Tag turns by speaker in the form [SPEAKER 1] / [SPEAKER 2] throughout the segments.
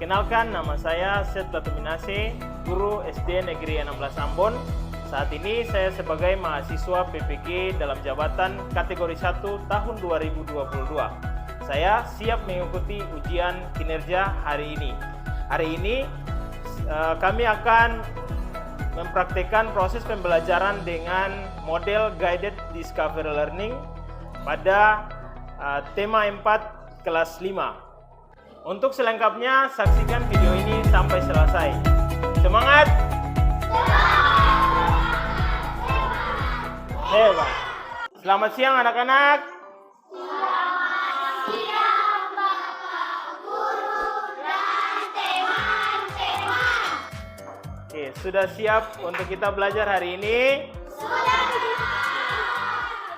[SPEAKER 1] Perkenalkan, nama saya Seth Batuminase, guru SD Negeri 16 Ambon. Saat ini saya sebagai mahasiswa PPG dalam jabatan kategori 1 tahun 2022. Saya siap mengikuti ujian kinerja hari ini. Hari ini kami akan mempraktikkan proses pembelajaran dengan model Guided Discovery Learning pada tema 4 kelas 5. Untuk selengkapnya, saksikan video ini sampai selesai. Semangat! Hebat! Selamat siang anak-anak.
[SPEAKER 2] Selamat siang Bapak Guru dan teman-teman.
[SPEAKER 1] Oke, sudah siap untuk kita belajar hari ini?
[SPEAKER 2] Sudah.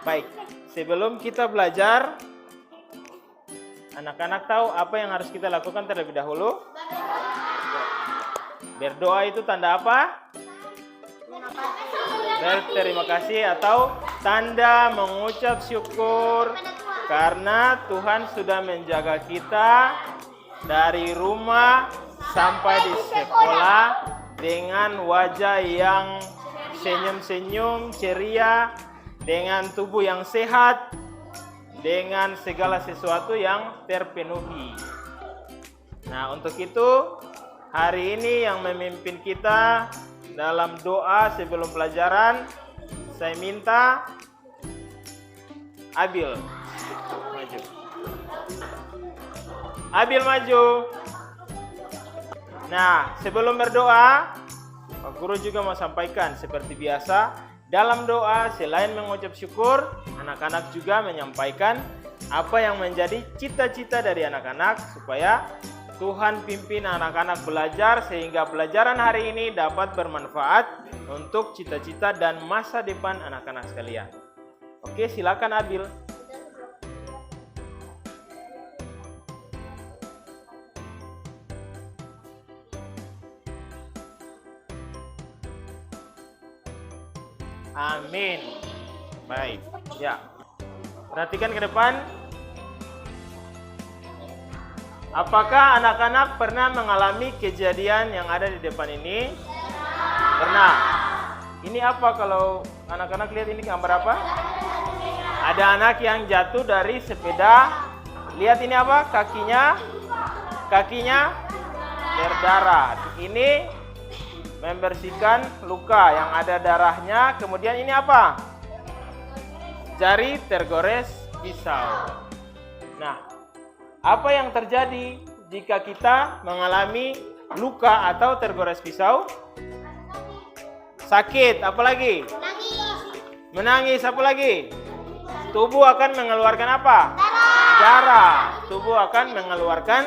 [SPEAKER 1] Baik, sebelum kita belajar, anak-anak tahu apa yang harus kita lakukan terlebih dahulu? Berdoa itu tanda apa? Berterima kasih atau tanda mengucap syukur karena Tuhan sudah menjaga kita dari rumah sampai di sekolah dengan wajah yang senyum-senyum, ceria, dengan tubuh yang sehat, dengan segala sesuatu yang terpenuhi. Nah, untuk itu hari ini yang memimpin kita dalam doa sebelum pelajaran, saya minta Abil maju. Abil maju. Nah, sebelum berdoa, Pak Guru juga mau sampaikan seperti biasa. Dalam doa, selain mengucap syukur, anak-anak juga menyampaikan apa yang menjadi cita-cita dari anak-anak supaya Tuhan pimpin anak-anak belajar sehingga pelajaran hari ini dapat bermanfaat untuk cita-cita dan masa depan anak-anak sekalian. Oke, silakan Abil. Amin. Baik, ya. Perhatikan ke depan. Apakah anak-anak pernah mengalami kejadian yang ada di depan ini? Pernah. Ini apa kalau anak-anak lihat ini gambar apa? Ada anak yang jatuh dari sepeda. Lihat ini apa? Kakinya berdarah. Ini membersihkan luka yang ada darahnya. Kemudian ini apa? Jari tergores pisau. Nah, apa yang terjadi jika kita mengalami luka atau tergores pisau? Sakit, apalagi? Menangis, apalagi? Tubuh akan mengeluarkan apa? Darah. Tubuh akan mengeluarkan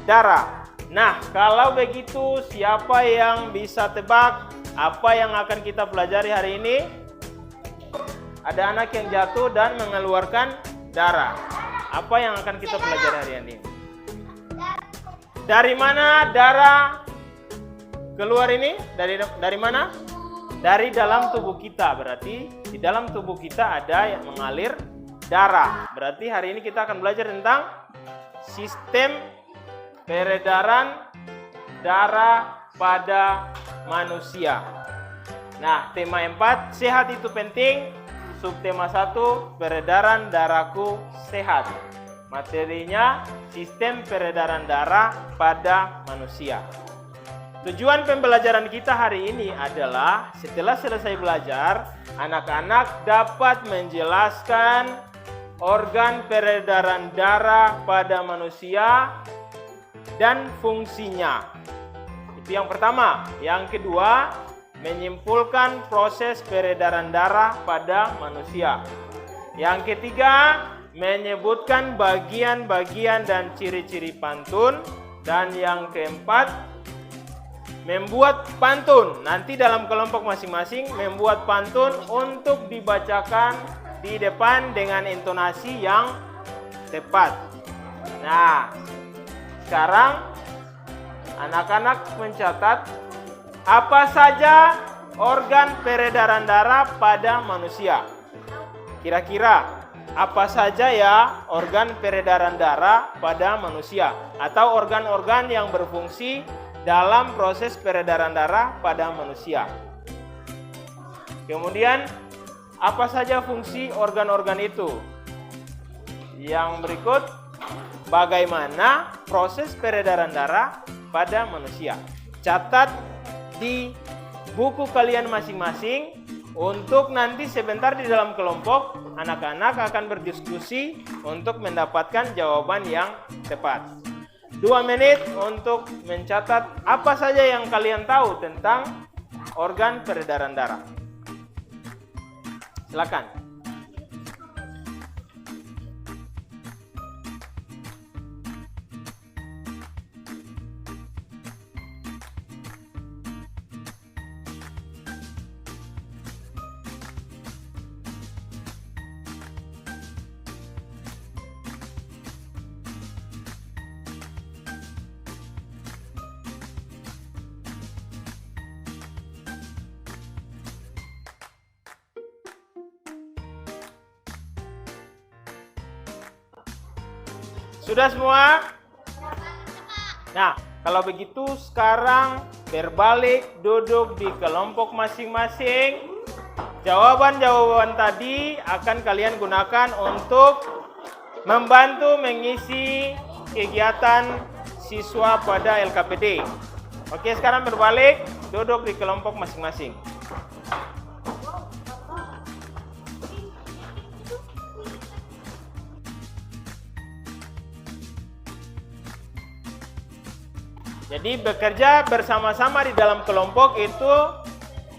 [SPEAKER 1] darah. Nah, kalau begitu siapa yang bisa tebak apa yang akan kita pelajari hari ini? Ada anak yang jatuh dan mengeluarkan darah. Apa yang akan kita pelajari hari ini? Dari mana darah keluar ini? Dari mana? Dari dalam tubuh kita. Berarti di dalam tubuh kita ada yang mengalir darah. Berarti hari ini kita akan belajar tentang sistem peredaran darah pada manusia. Nah, tema 4, sehat itu penting. Subtema 1, peredaran darahku sehat. Materinya, sistem peredaran darah pada manusia. Tujuan pembelajaran kita hari ini adalah setelah selesai belajar, anak-anak dapat menjelaskan organ peredaran darah pada manusia dan fungsinya. Itu yang pertama. Yang kedua, menyimpulkan proses peredaran darah pada manusia. Yang ketiga, menyebutkan bagian-bagian dan ciri-ciri pantun. Dan yang keempat, membuat pantun. Nanti dalam kelompok masing-masing membuat pantun untuk dibacakan di depan dengan intonasi yang tepat. Nah, sekarang anak-anak mencatat apa saja organ peredaran darah pada manusia. Kira-kira apa saja ya organ peredaran darah pada manusia atau organ-organ yang berfungsi dalam proses peredaran darah pada manusia. Kemudian apa saja fungsi organ-organ itu? Yang berikut, bagaimana proses peredaran darah pada manusia? Catat di buku kalian masing-masing. Untuk nanti sebentar di dalam kelompok, anak-anak akan berdiskusi untuk mendapatkan jawaban yang tepat. 2 menit untuk mencatat apa saja yang kalian tahu tentang organ peredaran darah. Silakan. Sudah semua? Nah, kalau begitu sekarang berbalik duduk di kelompok masing-masing. Jawaban-jawaban tadi akan kalian gunakan untuk membantu mengisi kegiatan siswa pada LKPD. Oke, sekarang berbalik duduk di kelompok masing-masing. Jadi bekerja bersama-sama di dalam kelompok itu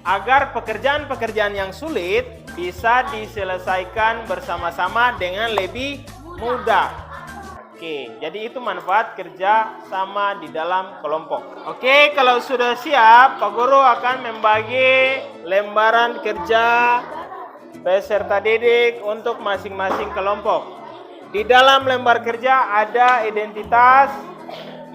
[SPEAKER 1] agar pekerjaan-pekerjaan yang sulit bisa diselesaikan bersama-sama dengan lebih mudah. Oke, jadi itu manfaat kerja sama di dalam kelompok. Oke, kalau sudah siap, Pak Guru akan membagi lembaran kerja peserta didik untuk masing-masing kelompok. Di dalam lembar kerja ada identitas.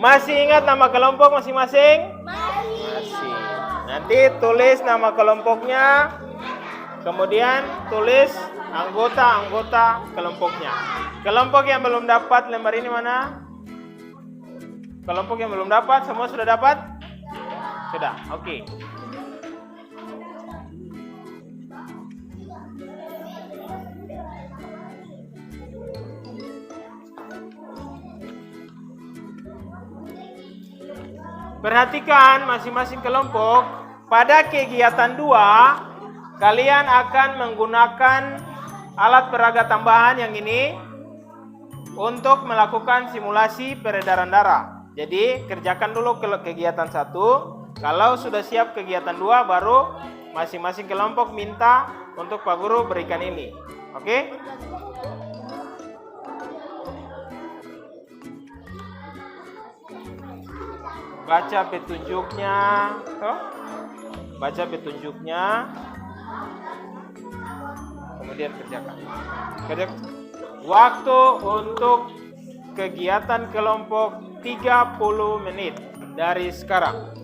[SPEAKER 1] Masih ingat nama kelompok masing-masing? Masih. Nanti tulis nama kelompoknya, kemudian tulis anggota-anggota kelompoknya. Kelompok yang belum dapat lembar ini mana? Kelompok yang belum dapat, semua sudah dapat? Sudah, oke. Perhatikan masing-masing kelompok, pada kegiatan 2, kalian akan menggunakan alat peraga tambahan yang ini untuk melakukan simulasi peredaran darah. Jadi, kerjakan dulu kegiatan 1, kalau sudah siap kegiatan 2, baru masing-masing kelompok minta untuk Pak Guru berikan ini. Oke? Baca petunjuknya, baca petunjuknya, kemudian kerjakan. Waktu untuk kegiatan kelompok 30 menit dari sekarang.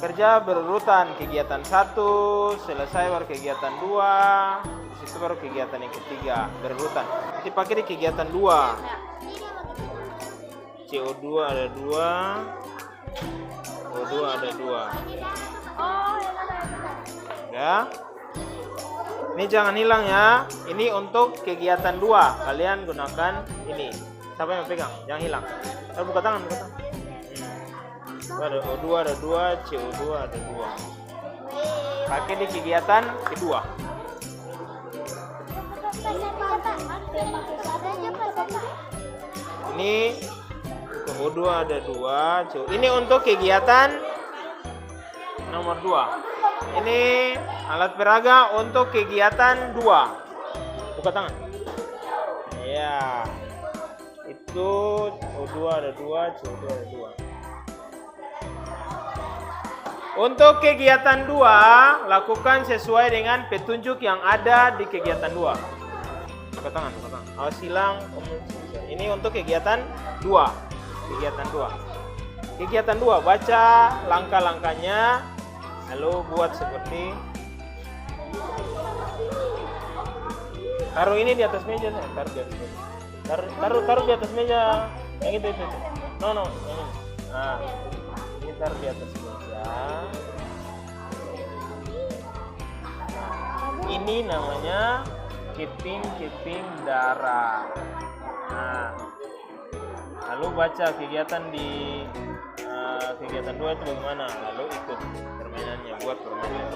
[SPEAKER 1] Kerja berurutan, kegiatan 1 selesai baru kegiatan 2, itu baru kegiatan yang ketiga berurutan. Nanti pakai di kegiatan 2. CO2 ada 2, O2 ada 2. Ya. Ini jangan hilang ya. Ini untuk kegiatan 2. Kalian gunakan ini. Siapa yang pegang? Jangan hilang. Buka tangan, buka tangan. Ada O2 ada 2, CO2 ada 2. Pakai di kegiatan kedua. Ini O2 ada 2. Ini untuk kegiatan nomor 2. Ini alat peraga untuk kegiatan 2. Buka tangan. Ya. Itu O2 ada 2, CO2 ada 2. Untuk kegiatan 2, lakukan sesuai dengan petunjuk yang ada di kegiatan 2. Buka tangan. Awas hilang. Ini untuk kegiatan 2. Kegiatan 2, baca langkah-langkahnya, lalu buat seperti taruh ini di atas meja, taruh di atas meja, yang itu. No, yang ini. Nah, ini taruh di atas meja. Ini namanya keeping darah. Nah, lalu baca kegiatan di kegiatan 2 itu bagaimana, lalu ikut permainannya, buat permainan.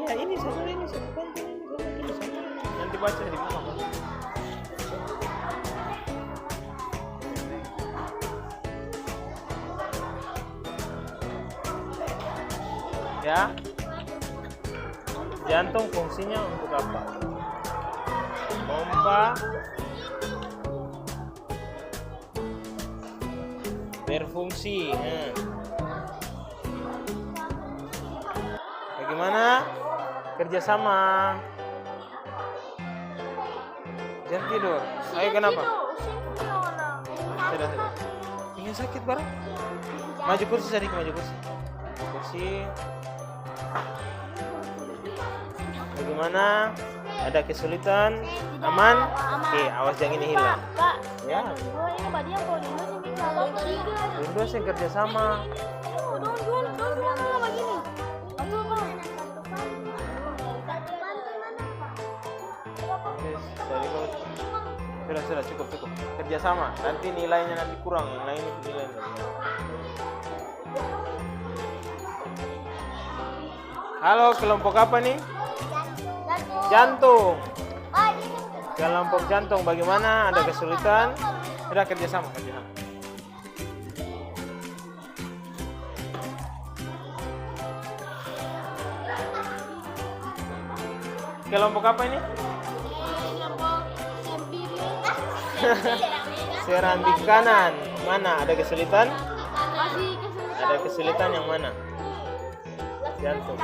[SPEAKER 1] Ya ini satu nanti baca di mana. Ya, jantung fungsinya untuk apa? Pompa, berfungsi. Bagaimana kerjasama? Jangan tidur. Ayo, kenapa? Sudah. Ingin sakit bareng? Maju kursi sedikit, kursi. Bagaimana? Ada kesulitan? Aman? Oke, awas jangan ini hilang. Ya. Rindu sih kerjasama. Sudah cukup. Kerjasama. Nanti nilainya kurang, yang lain itu nilainya. Halo, kelompok apa nih? Jantung. Kelompok jantung, bagaimana? Ada kesulitan? Sudah kerjasama. Kelompok apa ini? Serambi kanan. Mana? Ada kesulitan? Ada kesulitan yang mana? Jantung.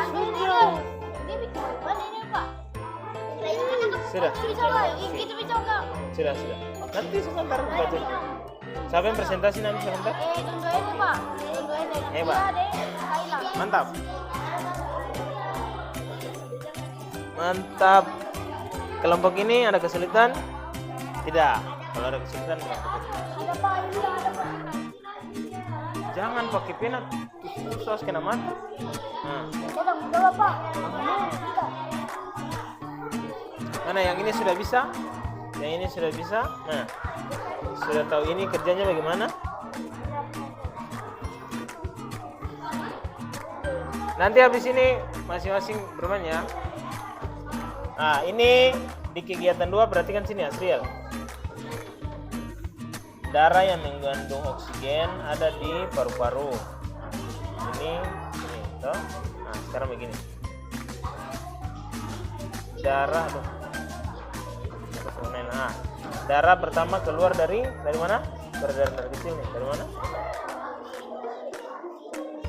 [SPEAKER 1] Sudah. Nanti sebentar baca. Siapa yang presentasi nanti sebentar? Hebat. Mantap. Kelompok ini ada kesulitan? Tidak. Kalau ada kesulitan, jangan pakai pena. Susah kena mata. Mana yang ini sudah bisa? Yang ini sudah bisa? Nah, sudah tahu ini kerjanya bagaimana? Nanti habis ini masing-masing bermain ya. Nah, ini di kegiatan 2 perhatikan sini Asriel. Darah yang mengandung oksigen ada di paru-paru. Ini toh. Nah, sekarang begini. Darah tuh. Nah, darah pertama keluar dari mana? Dari kecil nih. Dari mana?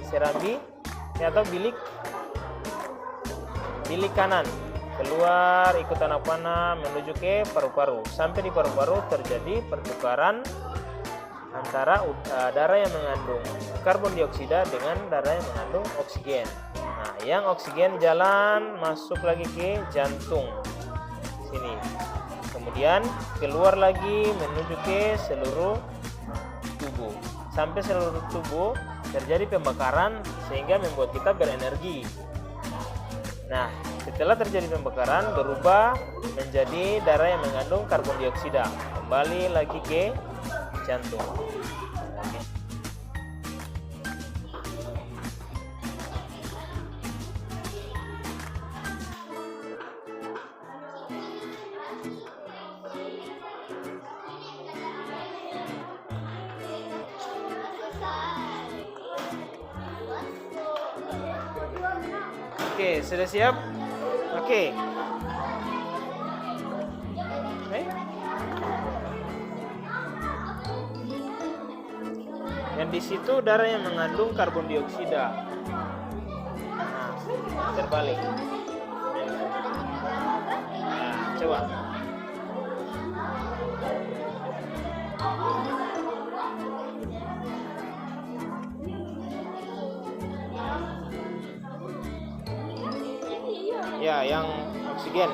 [SPEAKER 1] Serambi atau bilik kanan. Keluar ikut anak panah menuju ke paru-paru. Sampai di paru-paru terjadi pertukaran antara darah yang mengandung karbon dioksida dengan darah yang mengandung oksigen. Nah, yang oksigen jalan masuk lagi ke jantung sini. Kemudian keluar lagi menuju ke seluruh tubuh. Sampai seluruh tubuh terjadi pembakaran sehingga membuat kita berenergi. Nah, setelah terjadi pembakaran berubah menjadi darah yang mengandung karbon dioksida. Kembali lagi ke jantung. Oke, sudah siap? Oke. Yang di situ darah yang mengandung karbon dioksida. Nah, terbalik. Nah, coba. Ya, yang oksigen.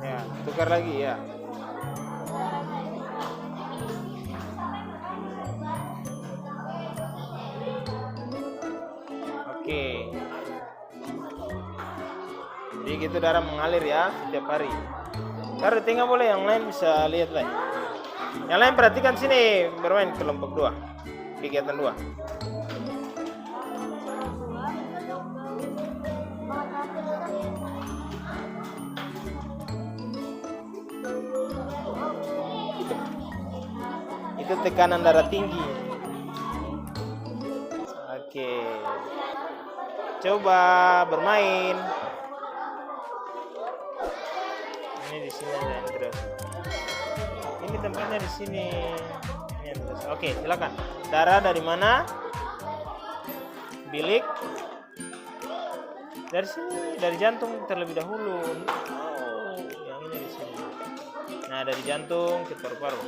[SPEAKER 1] Ya, tukar lagi ya. Oke. Jadi gitu darah mengalir ya setiap hari. Kalau tinggal boleh yang lain bisa lihat lah. Yang lain perhatikan sini bermain kelompok 2. Kegiatan 2. Itu tekanan darah tinggi. Oke. Coba bermain. Ini di sini aja yang terus. Ini tempatnya di sini. Ini yang terus. Oke, silakan. Darah dari mana? Bilik. Dari sini, dari jantung terlebih dahulu. Oh, yang ini di sini. Nah, dari jantung ke paru-paru.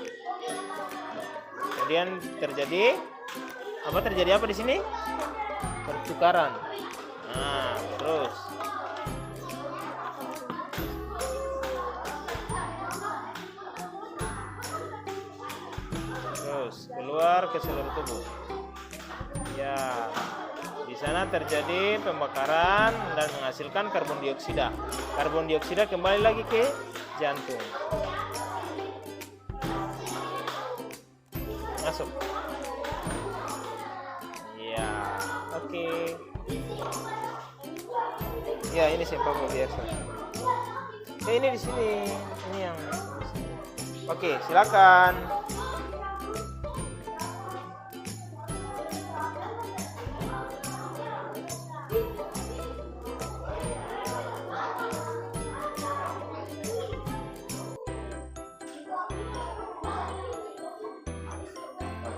[SPEAKER 1] Kemudian terjadi apa? Terjadi apa di sini? Pertukaran. Nah, terus. Keluar ke seluruh tubuh. Ya, di sana terjadi pembakaran dan menghasilkan karbon dioksida. Karbon dioksida kembali lagi ke jantung. Masuk. Ya, oke. Ya, ini simpel biasa. Ini di sini. Ini yang. Oke, silakan.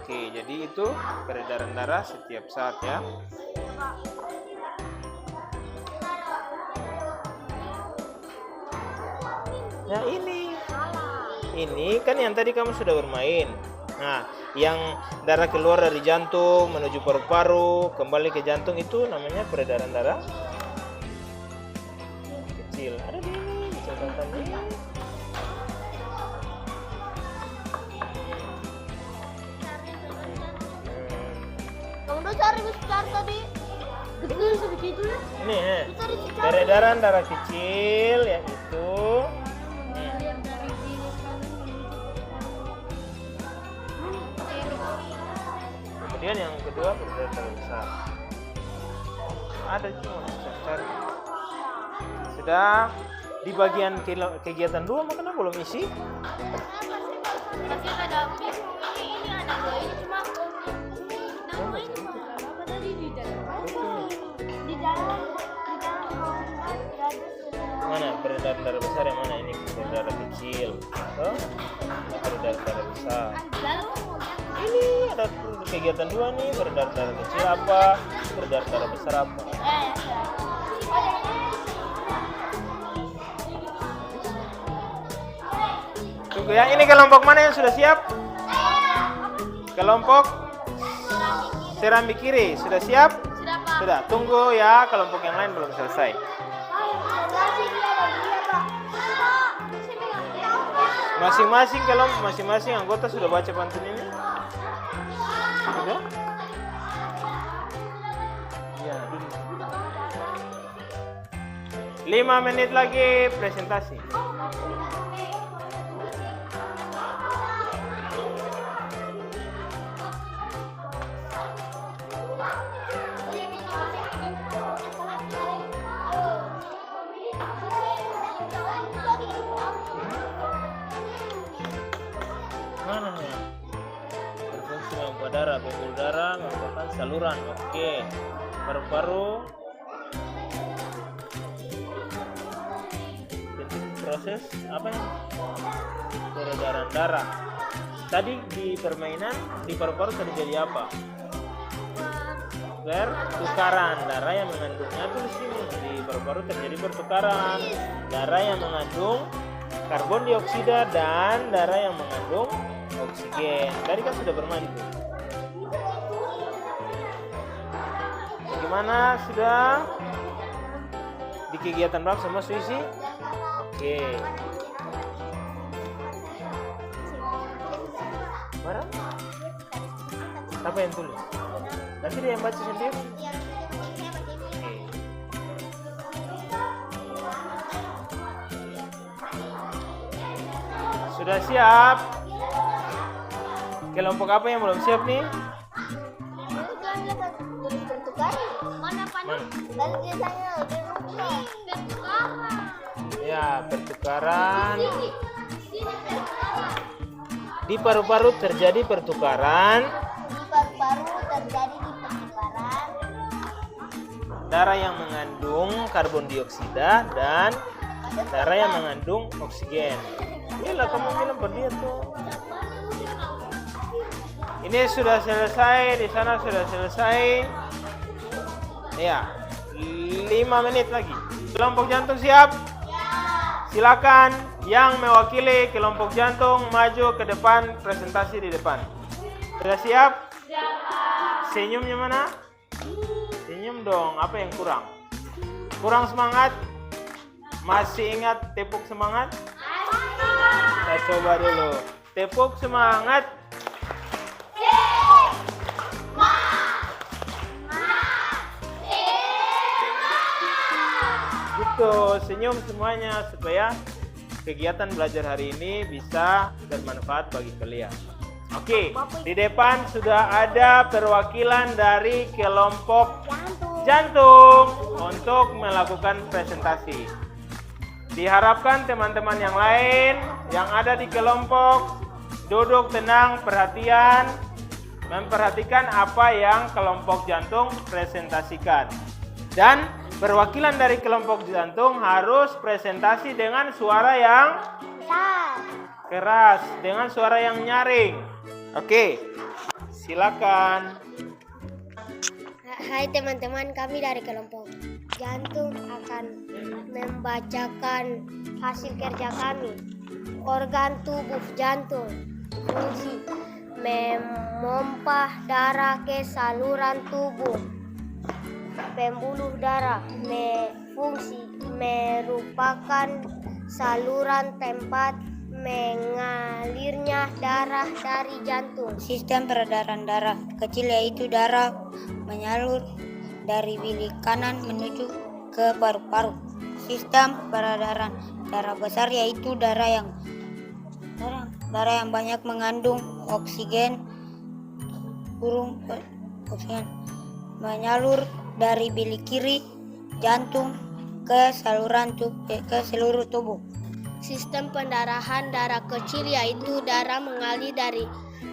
[SPEAKER 1] Oke, jadi itu peredaran darah setiap saat ya. Nah ini kan yang tadi kamu sudah bermain. Nah, yang darah keluar dari jantung menuju paru-paru kembali ke jantung itu namanya peredaran darah kecil. Ada di ini catatan ini.
[SPEAKER 2] Kamu cari besar tadi. Kecil sebegitu ya?
[SPEAKER 1] Ini peredaran darah kecil yaitu kemudian yang kedua peredaran darah besar. Ada cuma cari. Sudah di bagian kegiatan 2 makanya belum isi.
[SPEAKER 2] Masih ada ini ada ini cuma apa tadi di dalam
[SPEAKER 1] mana peredaran darah besar yang mana ini peredaran darah kecil atau peredaran darah besar. Ini ada kegiatan 2 nih, peredaran darah kecil apa, peredaran darah besar apa. Tunggu ya, ini kelompok mana yang sudah siap? Kelompok serambi kiri sudah siap? Sudah, tunggu ya, kelompok yang lain belum selesai. Masing-masing kelompok, masing-masing anggota sudah baca pantun ini? Sudah? Ya, 5 menit lagi presentasi. Mana nih? Berfungsi memompa darah, pembuluh darah, merupakan saluran. Oke. Paru-paru. Proses apa ya? Peredaran darah. Tadi di permainan di paru-paru terjadi apa? Pertukaran darah yang mengandungnya tulis ini di paru-paru terjadi pertukaran darah yang mengandung karbon dioksida dan darah yang mengandung oksigen. Tadi kan sudah bermain itu. Bagaimana sudah di kegiatan berapa semua Suisi? Oke. Mana? Siapa yang tulis? Nanti dia yang baca sendiri. Oke. Sudah siap? Kelompok apa yang belum siap nih?
[SPEAKER 2] Mana panah?
[SPEAKER 1] Mana?
[SPEAKER 2] Dan biasanya udah lupa. Pertukaran.
[SPEAKER 1] Ya, pertukaran.
[SPEAKER 2] Sini pertukaran.
[SPEAKER 1] Di paru-paru terjadi pertukaran
[SPEAKER 2] Di paru-paru terjadi di pertukaran
[SPEAKER 1] darah yang mengandung karbon dioksida dan darah yang mengandung oksigen. Inilah kamu bilang berdiam tuh. Ini sudah selesai, di sana sudah selesai. Ya, 5 menit lagi. Kelompok jantung siap? Silakan yang mewakili kelompok jantung maju ke depan, presentasi di depan. Sudah siap? Senyumnya mana? Senyum dong, apa yang kurang? Kurang semangat? Masih ingat tepuk semangat? Kita coba dulu. Tepuk semangat. Gitu, senyum semuanya supaya kegiatan belajar hari ini bisa bermanfaat bagi kalian. Oke, di depan sudah ada perwakilan dari kelompok jantung untuk melakukan presentasi. Diharapkan teman-teman yang lain yang ada di kelompok duduk tenang, perhatian, memperhatikan apa yang kelompok jantung presentasikan. Dan perwakilan dari kelompok jantung harus presentasi dengan suara yang keras, dengan suara yang nyaring. Oke, silakan.
[SPEAKER 2] Hai teman-teman, kami dari kelompok jantung akan membacakan hasil kerja kami. Organ tubuh jantung, fungsi memompa darah ke saluran tubuh. Pembuluh darah, fungsi merupakan saluran tempat mengalirnya darah dari jantung.
[SPEAKER 3] Sistem peredaran darah kecil yaitu darah menyalur dari bilik kanan menuju ke paru-paru. Sistem peredaran darah besar yaitu darah yang banyak mengandung oksigen menyalur dari bilik kiri jantung ke seluruh tubuh.
[SPEAKER 2] Sistem pendarahan darah kecil yaitu darah mengalir dari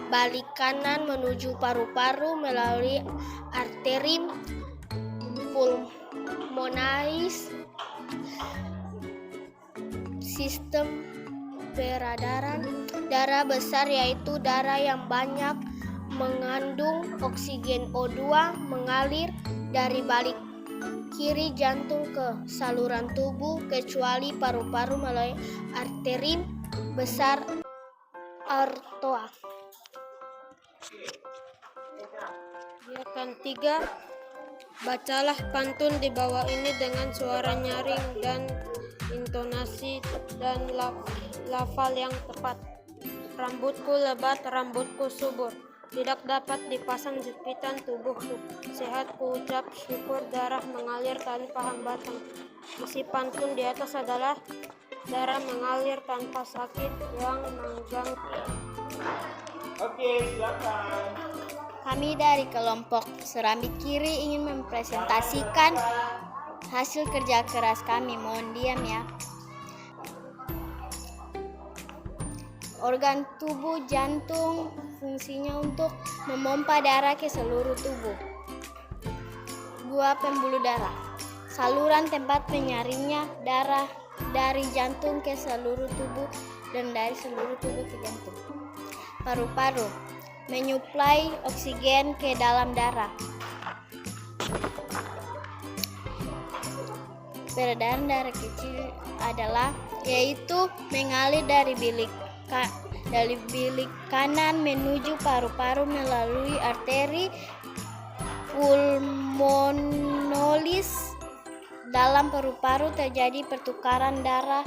[SPEAKER 2] balik kanan menuju paru-paru melalui arteri pulmonaris. Sistem peredaran darah besar yaitu darah yang banyak mengandung oksigen O2 mengalir dari balik kiri jantung ke saluran tubuh kecuali paru-paru melalui arteri besar aorta.
[SPEAKER 4] Gerakan 3. Bacalah pantun di bawah ini dengan suara nyaring dan intonasi dan lafal yang tepat. Rambutku lebat, rambutku subur, tidak dapat dipasang jepitan tubuhku. Sehat ku ucap syukur, darah mengalir tanpa hambatan. Isi pantun di atas adalah darah mengalir tanpa sakit yang mengganggu.
[SPEAKER 1] Oke, silakan.
[SPEAKER 2] Kami dari kelompok Serambi Kiri ingin mempresentasikan hasil kerja keras kami. Mohon diam ya. Organ tubuh jantung fungsinya untuk memompa darah ke seluruh tubuh. 2. Pembuluh darah. Saluran tempat menyaringnya darah dari jantung ke seluruh tubuh dan dari seluruh tubuh ke jantung. Paru-paru. Menyuplai oksigen ke dalam darah. Peredaran darah kecil adalah yaitu mengalir dari bilik kanan menuju paru-paru melalui arteri pulmonalis. Dalam paru-paru terjadi pertukaran darah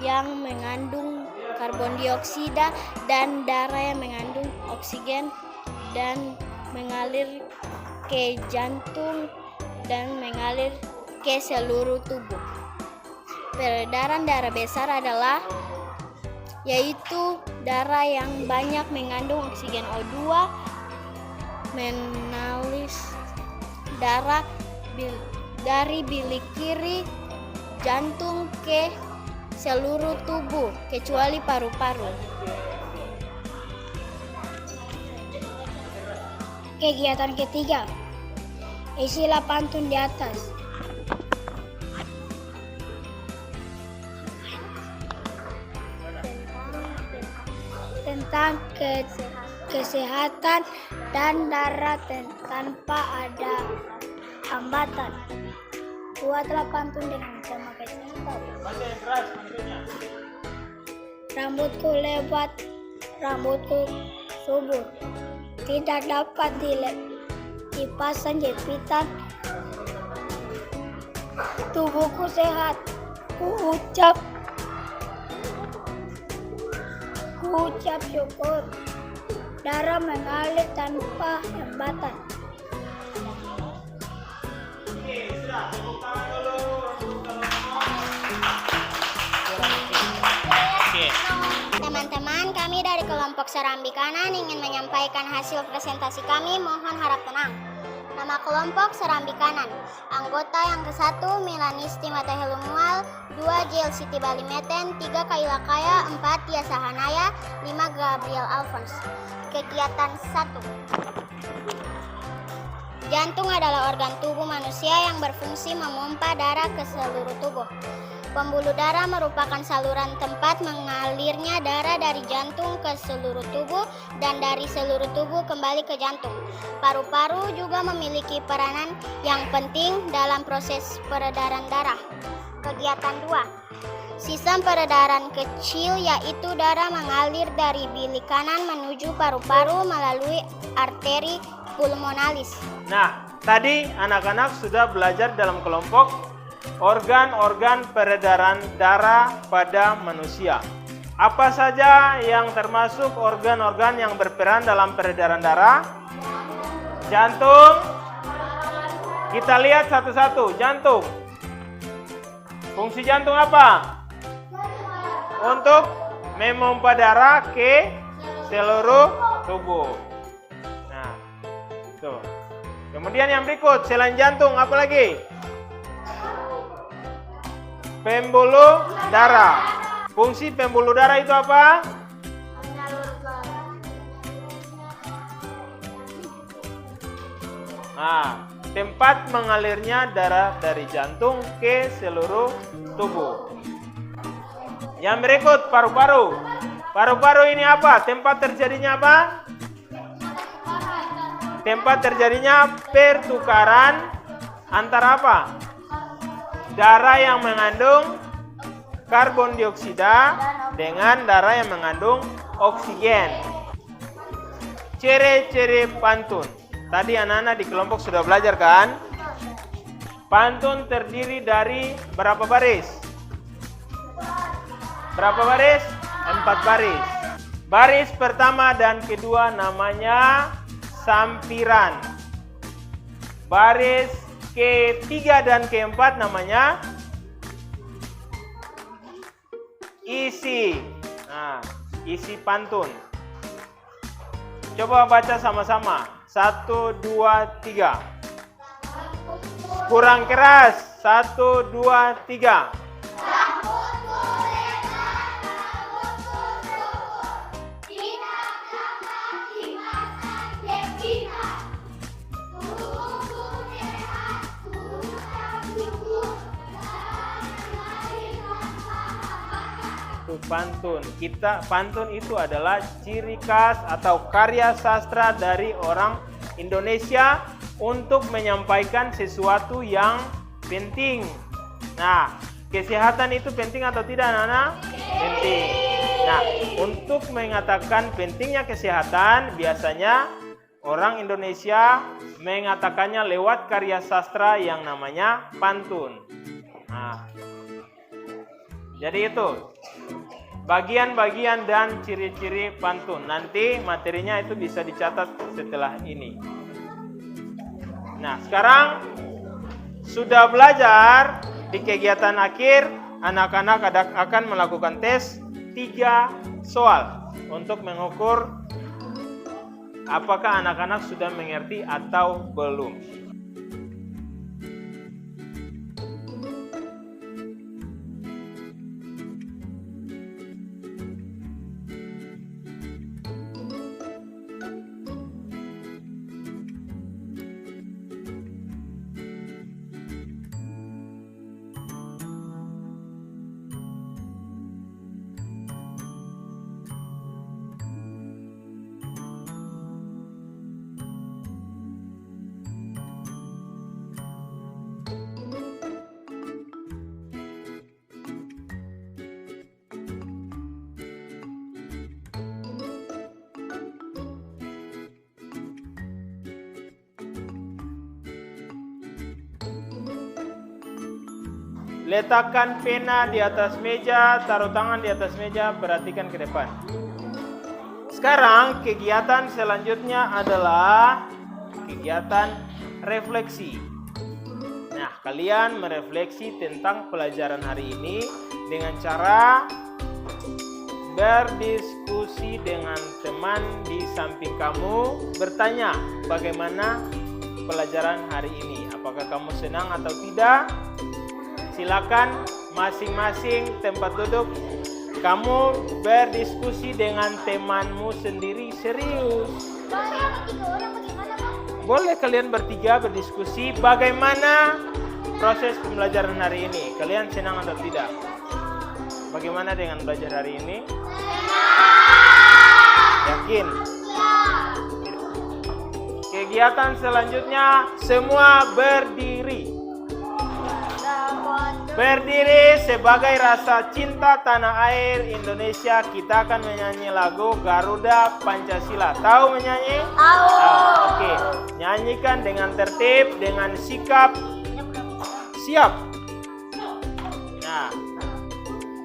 [SPEAKER 2] yang mengandung karbon dioksida dan darah yang mengandung oksigen dan mengalir ke jantung dan mengalir ke seluruh tubuh. Peredaran darah besar adalah yaitu darah yang banyak mengandung oksigen O2 mengalir darah dari bilik kiri jantung ke seluruh tubuh kecuali paru-paru.
[SPEAKER 3] Kegiatan ketiga, isilah pantun di atas. Tentang kesehatan dan darah tanpa ada hambatan. Buatlah pantun dengan memakai singkat. Rambutku lebat, rambutku subur, tidak dapat dipasang jepitan. Tubuhku sehat, ku ucap syukur. Darah mengalir tanpa hambatan.
[SPEAKER 5] Teman-teman, kami dari kelompok Serambi Kanan ingin menyampaikan hasil presentasi kami. Mohon harap tenang. Nama kelompok Serambi Kanan. Anggota yang ke-1 Milanisti Matahelumual, 2 JL Siti Bali Meten, 3 Kaila Kaya, 4 Tia Sahanaya, 5 Gabriel Alphonse. Kegiatan 1. Jantung adalah organ tubuh manusia yang berfungsi memompa darah ke seluruh tubuh. Pembuluh darah merupakan saluran tempat mengalirnya darah dari jantung ke seluruh tubuh dan dari seluruh tubuh kembali ke jantung. Paru-paru juga memiliki peranan yang penting dalam proses peredaran darah. Kegiatan 2. Sistem peredaran kecil yaitu darah mengalir dari bilik kanan menuju paru-paru melalui arteri pulmonalis.
[SPEAKER 1] Nah, tadi anak-anak sudah belajar dalam kelompok organ-organ peredaran darah pada manusia. Apa saja yang termasuk organ-organ yang berperan dalam peredaran darah? Jantung. Kita lihat satu-satu. Jantung. Fungsi jantung apa? Untuk memompa darah ke seluruh tubuh. Nah, tuh. Kemudian yang berikut, selain jantung apa lagi? Pembuluh darah. Fungsi pembuluh darah itu apa? Nah, tempat mengalirnya darah dari jantung ke seluruh tubuh. Yang berikut, paru-paru. Paru-paru ini apa? Tempat terjadinya apa? Tempat terjadinya pertukaran antara apa? Darah yang mengandung karbon dioksida dengan darah yang mengandung oksigen. Ciri-ciri pantun. Tadi anak-anak di kelompok sudah belajar kan? Pantun terdiri dari berapa baris? Berapa baris? 4 baris. Baris pertama dan kedua namanya sampiran. Baris ketiga dan keempat namanya isi. Nah, isi pantun. Coba baca sama-sama. 1, 2, 3. Kurang keras. 1, 2, 3. Pantun. Pantun itu adalah ciri khas atau karya sastra dari orang Indonesia untuk menyampaikan sesuatu yang penting. Nah, kesehatan itu penting atau tidak, anak-anak? Penting. Nah, untuk mengatakan pentingnya kesehatan, biasanya orang Indonesia mengatakannya lewat karya sastra yang namanya pantun. Nah, jadi itu bagian-bagian dan ciri-ciri pantun. Nanti materinya itu bisa dicatat setelah ini. Nah, sekarang sudah belajar di kegiatan akhir, anak-anak akan melakukan tes 3 soal untuk mengukur apakah anak-anak sudah mengerti atau belum. Letakkan pena di atas meja, taruh tangan di atas meja, perhatikan ke depan. Sekarang kegiatan selanjutnya adalah kegiatan refleksi. Nah, kalian merefleksi tentang pelajaran hari ini dengan cara berdiskusi dengan teman di samping kamu, bertanya bagaimana pelajaran hari ini. Apakah kamu senang atau tidak? Silakan masing-masing tempat duduk. Kamu berdiskusi dengan temanmu sendiri, serius. Boleh kalian bertiga berdiskusi bagaimana proses pembelajaran hari ini. Kalian senang atau tidak? Bagaimana dengan belajar hari ini? Yakin? Kegiatan selanjutnya semua berdiri. Berdiri sebagai rasa cinta tanah air Indonesia. Kita akan menyanyi lagu Garuda Pancasila. Tahu menyanyi? Tahu. Oke. Nyanyikan dengan tertib, dengan sikap. Siap. Nah,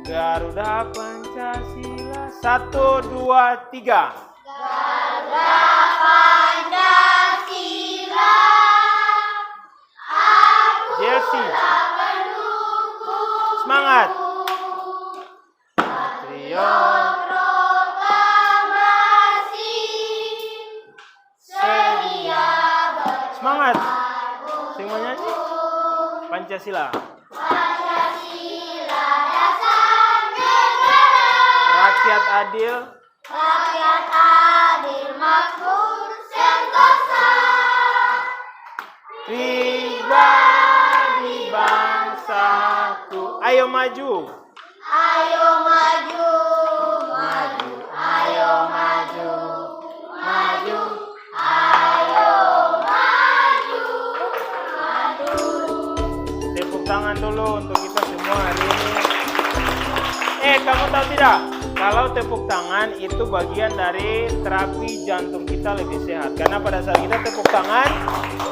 [SPEAKER 1] Garuda Pancasila. 1, 2, 3. Garuda Pancasila. Jesse. Semangat. Patriot proklamasi sedia. Semangat. Semuanya nyanyi. Pancasila. Pancasila dasar negara. Rakyat adil. Rakyat adil makmur sentosa. Pribadi bangsaku. Ayo maju. Ayo maju. Maju. Ayo maju. Maju. Ayo maju. Maju. Tepuk tangan dulu untuk kita semua hari ini. Kamu tahu tidak? Kalau tepuk tangan itu bagian dari terapi jantung kita lebih sehat. Karena pada saat kita tepuk tangan,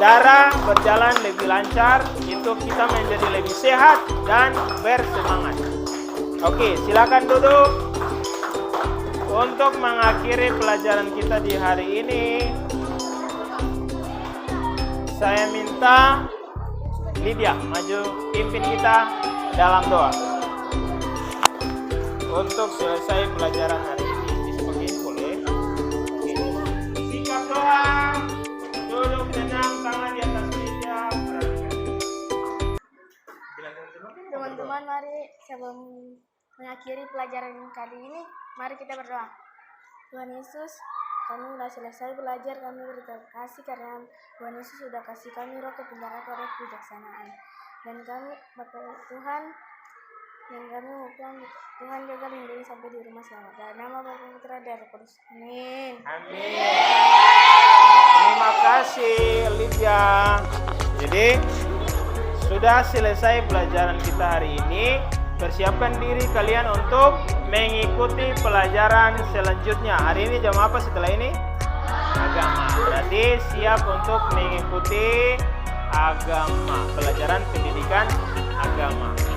[SPEAKER 1] darah berjalan lebih lancar, itu kita menjadi lebih sehat dan bersemangat. Oke, silakan duduk. Untuk mengakhiri pelajaran kita di hari ini, saya minta Lydia maju pimpin kita dalam doa untuk selesai pelajaran hari ini. Disebutkan boleh. Oke. Sikap doa. Duduk tenang, tangan di atas meja.
[SPEAKER 2] Teman-teman, mari sebelum mengakhiri pelajaran kali ini, mari kita berdoa. Tuhan Yesus, kami sudah selesai belajar, kami berterima kasih karena Tuhan Yesus sudah kasih kami roh kebenaran, roh kebijaksanaan. Dan kami, Bapak Tuhan, dan kami mohon Tuhan jaga lindungi sampai di rumah selamat. Dalam nama Bapa Putra dan Roh Kudus. Amin.
[SPEAKER 1] Amin. Terima kasih Lydia. Jadi sudah selesai pelajaran kita hari ini. Persiapkan diri kalian untuk mengikuti pelajaran selanjutnya. Hari ini jam apa setelah ini? Agama. Berarti siap untuk mengikuti agama, pelajaran pendidikan agama.